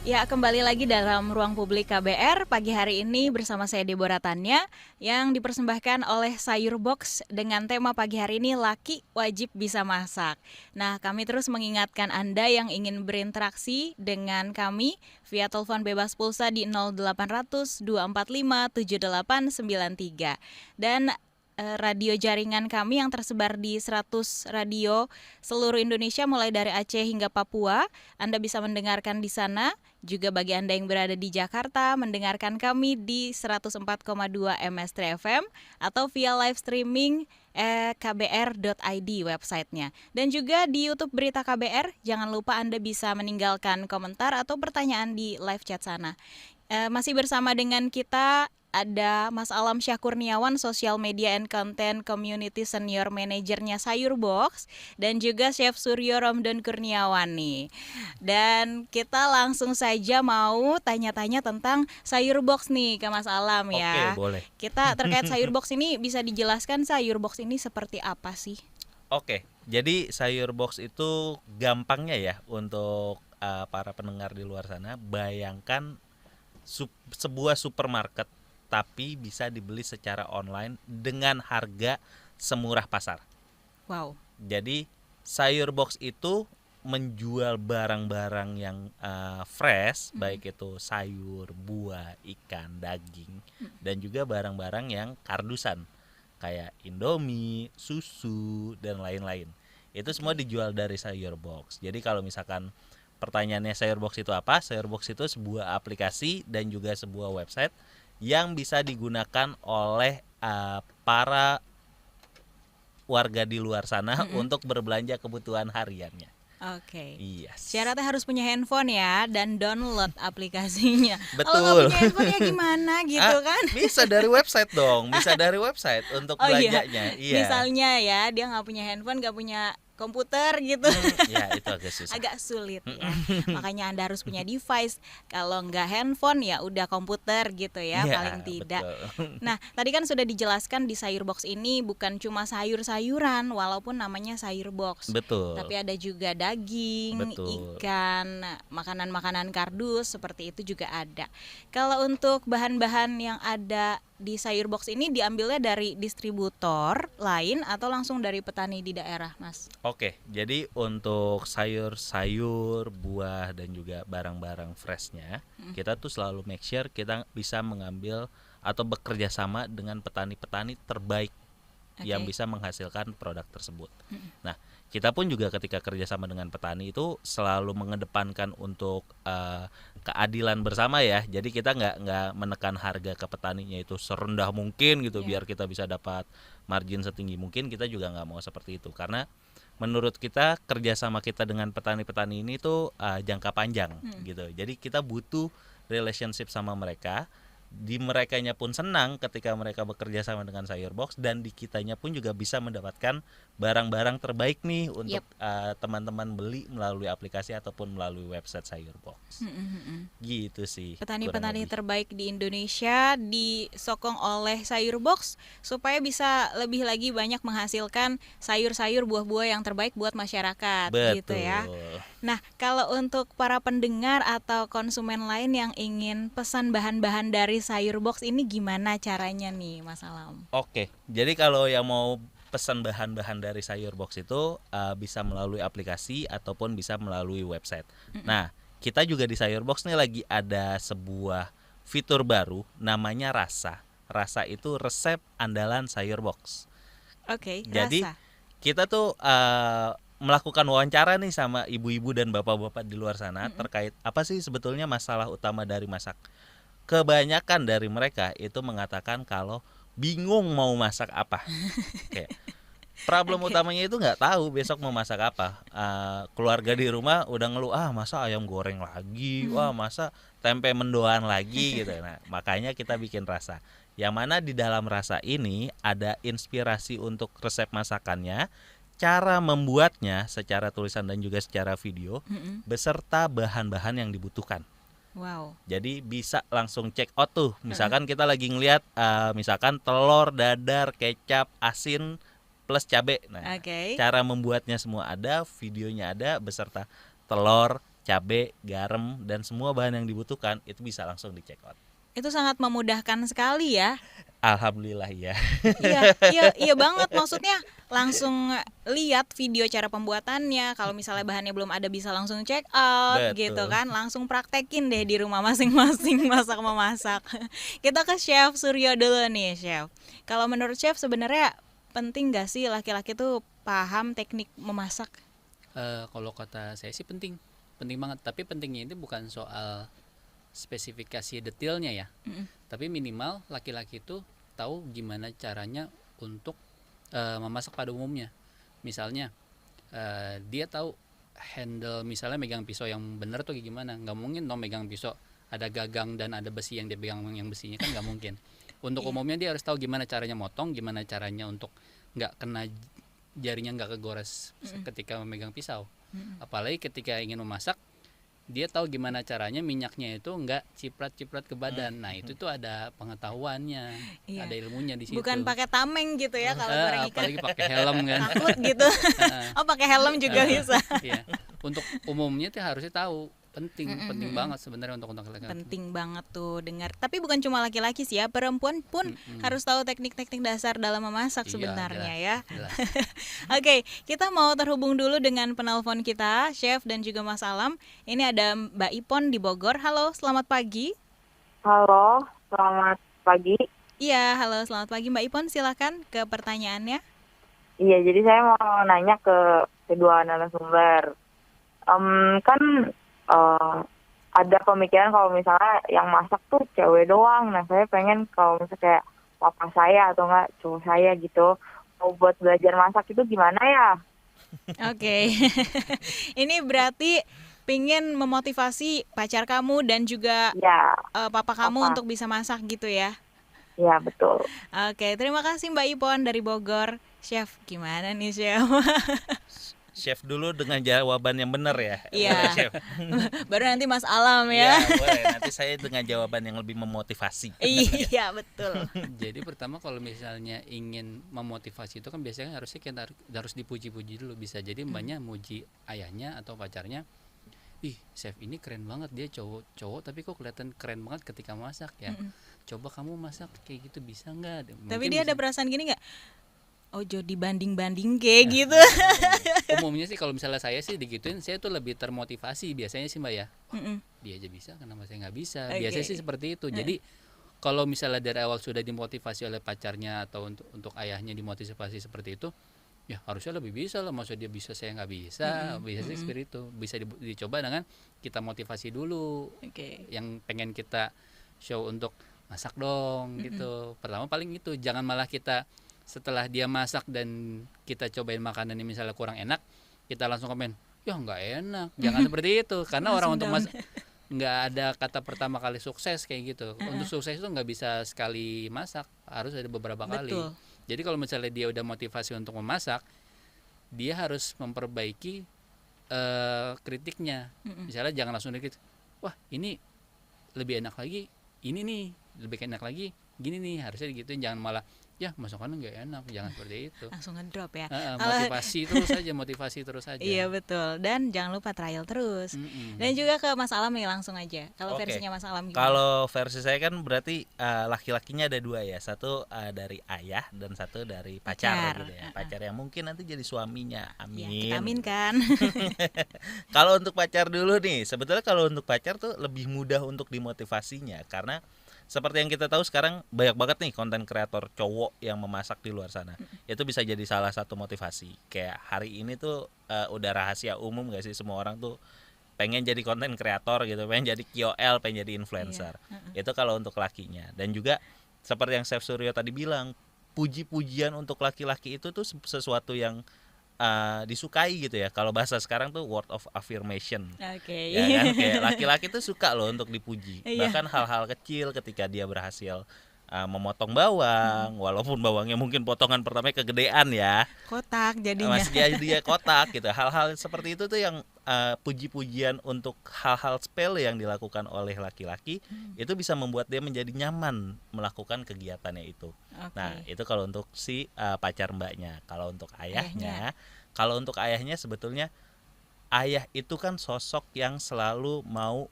Ya, kembali lagi dalam Ruang Publik KBR. Pagi hari ini bersama saya Deborah Tanya yang dipersembahkan oleh Sayur Box dengan tema pagi hari ini Laki Wajib Bisa Masak. Nah, kami terus mengingatkan Anda yang ingin berinteraksi dengan kami via telepon bebas pulsa di 0800 245 7893 dan radio jaringan kami yang tersebar di 100 radio seluruh Indonesia mulai dari Aceh hingga Papua. Anda bisa mendengarkan di sana. Juga bagi Anda yang berada di Jakarta, mendengarkan kami di 104,2 MS3 FM atau via live streaming kbr.id websitenya. Dan juga di YouTube Berita KBR, jangan lupa Anda bisa meninggalkan komentar atau pertanyaan di live chat sana. Masih bersama dengan kita ada Mas Alam Syahkurniawan, Social Media and Content Community Senior Managernya Sayur Box, dan juga Chef Suryo Romdon Kurniawan nih. Dan kita langsung saja mau tanya-tanya tentang Sayur Box nih ke Mas Alam Oke, ya. boleh. Kita terkait Sayur Box ini bisa dijelaskan Sayur Box ini seperti apa sih? Oke, jadi sayur box itu gampangnya ya untuk para pendengar di luar sana, bayangkan sebuah supermarket tapi bisa dibeli secara online dengan harga semurah pasar. Wow. Jadi sayur box itu menjual barang-barang yang fresh, baik itu sayur, buah, ikan, daging, dan juga barang-barang yang kardusan kayak Indomie, susu, dan lain-lain. Itu semua dijual dari sayur box. Jadi kalau misalkan pertanyaannya sayur box itu apa? Sayur box itu sebuah aplikasi dan juga sebuah website yang bisa digunakan oleh para warga di luar sana untuk berbelanja kebutuhan hariannya. Oke. Yes. Syaratnya harus punya handphone ya dan download aplikasinya. Kalau nggak Betul. punya handphone ya gimana gitu kan? Bisa dari website dong, bisa dari website untuk Oh iya, belanjanya. Iya. misalnya ya dia nggak punya handphone, nggak punya komputer gitu. Ya itu agak susah. Agak sulit ya. Makanya Anda harus punya device. Kalau nggak handphone ya udah komputer gitu ya paling Iya, tidak. betul. Nah, tadi kan sudah dijelaskan di sayur box ini bukan cuma sayur-sayuran walaupun namanya sayur box. Betul. Tapi ada juga daging, Betul. ikan, makanan-makanan kardus seperti itu juga ada. Kalau untuk bahan-bahan yang ada di sayur box ini diambilnya dari distributor lain atau langsung dari petani di daerah, Mas? Oke, jadi untuk sayur-sayur, buah dan juga barang-barang freshnya, kita tuh selalu make sure kita bisa mengambil atau bekerja sama dengan petani-petani terbaik yang bisa menghasilkan produk tersebut. Nah, kita pun juga ketika kerjasama dengan petani itu selalu mengedepankan untuk keadilan bersama ya. Jadi kita nggak menekan harga ke petaninya itu serendah mungkin gitu biar kita bisa dapat margin setinggi mungkin. Kita juga nggak mau seperti itu karena menurut kita kerjasama kita dengan petani-petani ini tuh jangka panjang gitu. Jadi kita butuh relationship sama mereka. Di merekanya pun senang ketika mereka bekerja sama dengan Sayur Box dan di kitanya pun juga bisa mendapatkan barang-barang terbaik nih untuk teman-teman beli melalui aplikasi ataupun melalui website Sayur Box. Gitu sih. Petani-petani terbaik di Indonesia disokong oleh Sayur Box supaya bisa lebih lagi banyak menghasilkan sayur-sayur buah-buah yang terbaik buat masyarakat. Betul. Gitu ya. Nah, kalau untuk para pendengar atau konsumen lain yang ingin pesan bahan-bahan dari Sayur Box ini gimana caranya nih, Mas Alam? Oke, jadi kalau yang mau pesan bahan-bahan dari Sayur Box itu bisa melalui aplikasi ataupun bisa melalui website. Nah, kita juga di Sayur Box nih lagi ada sebuah fitur baru namanya Rasa. Rasa itu resep andalan Sayur Box. Oke, Jadi rasa. kita tuh melakukan wawancara nih sama ibu-ibu dan bapak-bapak di luar sana terkait apa sih sebetulnya masalah utama dari masak. Kebanyakan dari mereka itu mengatakan kalau bingung mau masak apa. Kayak problem utamanya itu nggak tahu besok mau masak apa. Keluarga di rumah udah ngeluh masa ayam goreng lagi, wah masa tempe mendoan lagi gitu. Nah makanya kita bikin Rasa. Yang mana di dalam Rasa ini ada inspirasi untuk resep masakannya, cara membuatnya secara tulisan dan juga secara video, beserta bahan-bahan yang dibutuhkan. Wow. Jadi bisa langsung check out tuh. Misalkan kita lagi ngelihat misalkan telur, dadar, kecap, asin plus cabai. Nah, cara membuatnya semua ada, videonya ada beserta telur, cabe, garam dan semua bahan yang dibutuhkan itu bisa langsung di check out. Itu sangat memudahkan sekali ya. Alhamdulillah ya. Iya banget, maksudnya langsung lihat video cara pembuatannya. Kalau misalnya bahannya belum ada bisa langsung check out. Betul. Gitu kan, langsung praktekin deh di rumah masing-masing masak memasak. Kita ke Chef Suryo dulu nih, Chef. Kalau menurut Chef sebenarnya penting gak sih laki-laki tuh paham teknik memasak? Kalau kata saya sih penting banget. Tapi pentingnya itu bukan soal spesifikasi detailnya ya, tapi minimal laki-laki itu tahu gimana caranya untuk memasak pada umumnya. Misalnya dia tahu handle, misalnya megang pisau yang benar tuh gimana. Nggak mungkin dong megang pisau ada gagang dan ada besi yang dia pegang, yang besinya kan nggak mungkin. Untuk umumnya dia harus tahu gimana caranya motong, gimana caranya untuk nggak kena jarinya, nggak kegores ketika memegang pisau. Apalagi ketika ingin memasak, dia tahu gimana caranya minyaknya itu nggak ciprat-ciprat ke badan. Nah itu tuh ada pengetahuannya, ada ilmunya di situ. Bukan pakai tameng gitu ya kalau goreng ikan. Apalagi pakai helm kan. Takut gitu. Oh pakai helm juga bisa. Iya. Untuk umumnya tuh harusnya tahu. Penting banget sebenarnya untuk laki-laki. Penting banget tuh dengar. Tapi bukan cuma laki-laki sih ya, perempuan pun harus tahu teknik-teknik dasar dalam memasak sebenarnya ya. Oke, kita mau terhubung dulu dengan penelpon kita, Chef dan juga Mas Alam. Ini ada Mbak Ipon di Bogor. Halo, selamat pagi. Halo, selamat pagi. Iya, halo, selamat pagi Mbak Ipon. Silakan ke pertanyaannya. Iya, jadi saya mau nanya ke kedua narasumber. Ada pemikiran kalau misalnya yang masak tuh cewek doang. Nah, saya pengen kalau misalnya kayak papa saya atau enggak cowok saya gitu, mau buat belajar masak itu gimana ya? Oke. Ini berarti pingin memotivasi pacar kamu dan juga papa kamu untuk bisa masak gitu ya? Iya, betul. Oke, terima kasih Mbak Ipon dari Bogor. Chef, gimana nih Chef? Chef dulu dengan jawaban yang benar ya. Iya. Chef. Baru nanti Mas Alam Ya, ya. boleh. Nanti saya dengan jawaban yang lebih memotivasi. Iya, betul. Jadi pertama kalau misalnya ingin memotivasi itu kan biasanya harusnya kita harus dipuji-puji dulu. Bisa jadi mbaknya muji ayahnya atau pacarnya. Ih, chef ini keren banget, dia cowok tapi kok kelihatan keren banget ketika masak ya. Coba kamu masak kayak gitu bisa nggak? Tapi dia ada perasaan gini nggak? Ojo dibanding-banding kayak gitu. Umumnya sih kalau misalnya saya sih digituin, saya tuh lebih termotivasi biasanya sih Mbak ya. Dia aja bisa, kenapa saya nggak bisa? Biasanya sih seperti itu. Jadi kalau misalnya dari awal sudah dimotivasi oleh pacarnya atau untuk ayahnya dimotivasi seperti itu, ya harusnya lebih bisa lah. Maksudnya dia bisa, saya nggak bisa. Bisa sih seperti itu. Bisa dicoba dengan kita motivasi dulu. Yang pengen kita show untuk masak dong gitu. Pertama paling itu, jangan malah kita setelah dia masak dan kita cobain makanan yang misalnya kurang enak, kita langsung komen, ya nggak enak. Jangan seperti itu, karena orang untuk masak nggak ada kata pertama kali sukses kayak gitu. Untuk sukses itu nggak bisa sekali masak, harus ada beberapa kali. Jadi kalau misalnya dia udah motivasi untuk memasak, dia harus memperbaiki kritiknya. Misalnya jangan langsung dikit, wah ini lebih enak lagi, ini nih lebih enak lagi, gini nih, harusnya digituin. Jangan malah ya masakannya nggak enak, jangan seperti itu. Langsung ngedrop ya. Motivasi terus aja. Iya betul, dan jangan lupa trial terus. Dan juga ke Mas Alam nih langsung aja. Kalau versinya Mas Alam gimana? Kalau versi saya kan berarti laki-lakinya ada dua ya, satu dari ayah dan satu dari pacar gitu ya. Pacar yang mungkin nanti jadi suaminya, amin. Ya, kita aminkan. Kalau untuk pacar dulu nih, sebetulnya kalau untuk pacar tuh lebih mudah untuk dimotivasinya, karena seperti yang kita tahu sekarang banyak banget nih konten kreator cowok yang memasak di luar sana. Itu bisa jadi salah satu motivasi. Kayak hari ini tuh udah rahasia umum gak sih, semua orang tuh pengen jadi konten kreator gitu, pengen jadi KOL, pengen jadi influencer. Itu kalau untuk lakinya. Dan juga seperti yang Chef Suryo tadi bilang, puji-pujian untuk laki-laki itu tuh sesuatu yang disukai gitu ya. Kalau bahasa sekarang tuh word of affirmation. Ya kan, kayak laki-laki tuh suka loh untuk dipuji. Bahkan hal-hal kecil ketika dia berhasil memotong bawang, walaupun bawangnya mungkin potongan pertamanya kegedean ya. Kotak jadinya. Masih dia kotak gitu. Hal-hal seperti itu tuh yang puji-pujian untuk hal-hal sepele yang dilakukan oleh laki-laki itu bisa membuat dia menjadi nyaman melakukan kegiatannya itu. Nah, itu kalau untuk si pacar mbaknya. Kalau untuk ayahnya sebetulnya ayah itu kan sosok yang selalu mau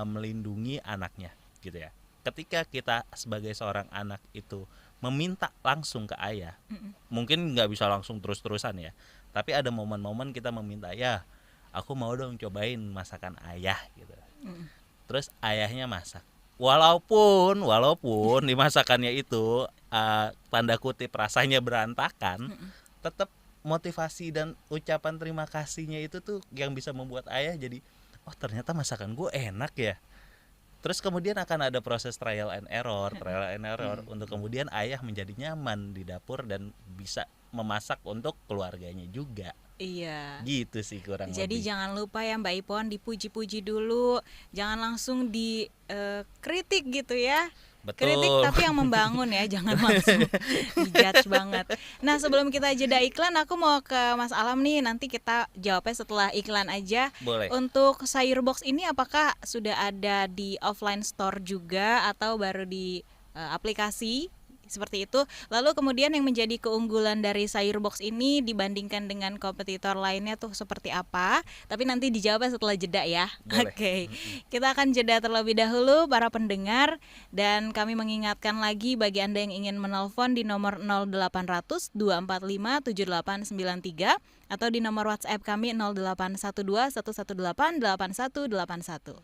melindungi anaknya gitu ya. Ketika kita sebagai seorang anak itu meminta langsung ke ayah, mungkin nggak bisa langsung terus-terusan ya, tapi ada momen-momen kita meminta, ya aku mau dong cobain masakan ayah gitu. Terus ayahnya masak, walaupun di masakannya itu tanda kutip rasanya berantakan, tetap motivasi dan ucapan terima kasihnya itu tuh yang bisa membuat ayah jadi, oh ternyata masakan gue enak ya. Terus kemudian akan ada proses trial and error untuk kemudian ayah menjadi nyaman di dapur dan bisa memasak untuk keluarganya juga. Iya. Gitu sih kurang Jadi lebih. jangan lupa ya Mbak Ipon, dipuji-puji dulu, jangan langsung dikritik gitu ya. Betul. Kritik tapi yang membangun ya, jangan langsung dijudge banget. Nah sebelum kita jeda iklan, aku mau ke Mas Alam nih, nanti kita jawabnya setelah iklan aja. Boleh. Untuk sayur box ini apakah sudah ada di offline store juga atau baru di aplikasi? Seperti itu. Lalu kemudian yang menjadi keunggulan dari sayur box ini dibandingkan dengan kompetitor lainnya tuh seperti apa? Tapi nanti dijawab setelah jeda ya. Oke. Kita akan jeda terlebih dahulu para pendengar, dan kami mengingatkan lagi bagi Anda yang ingin menelpon di nomor 0800 245 7893 atau di nomor WhatsApp kami 0812 118 8181.